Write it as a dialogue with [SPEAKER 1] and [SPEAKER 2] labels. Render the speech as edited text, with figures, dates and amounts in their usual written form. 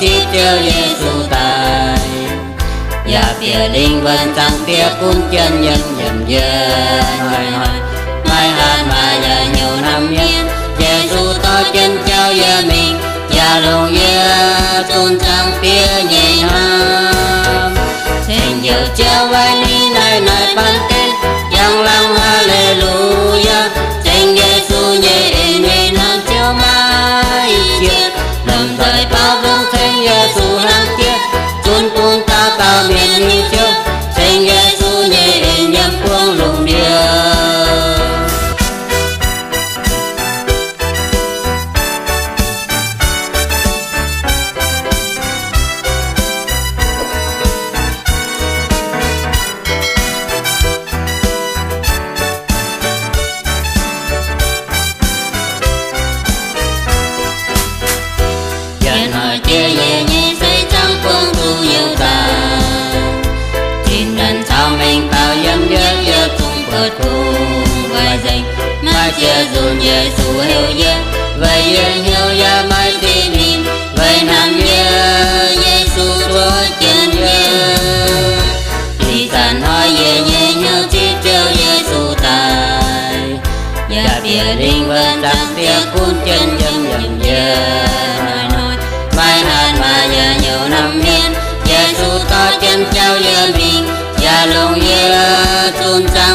[SPEAKER 1] chi chiêu Giêsu tài và phía linh vân sang phía cung chân nhân nhầm dơ hỏi mai hát mà giờ nhiều năm yên Giêsu to chân trao giờ mình và lòng yêu tôn sang phía nhẹ nam thành nhiều treo vai ni này này ban tên yang lang hallelujah thành Giêsu nhẹ nhẹ nam treo mai chiếc đồng thời bao vương thành Giêsu hàng chiếc chốn cung ta ta miền như chiêu thành Giêsu nhẹ nhầm cuồng lùng điệu chia nhẹ nhẹ xây trắng cuồng tu yêu ta tin lần sau mình bao dâm dơ dơ cùng vượt cùng vai danh mai chia dùn Giêsu hiểu dơ vậy yên hiểu ya mai tin hình vậy nam nhớ Giêsu chúa chân nhớ đi sàn hỏi nhẹ nhẹ nhau chi chiêu Giêsu tài và phía linh vân sang phía cung chân nhân nhầm dơ mai hát mà giờ nhiều năm yên Giêsu to chân trao giờ mình và lòng yêu tôn sang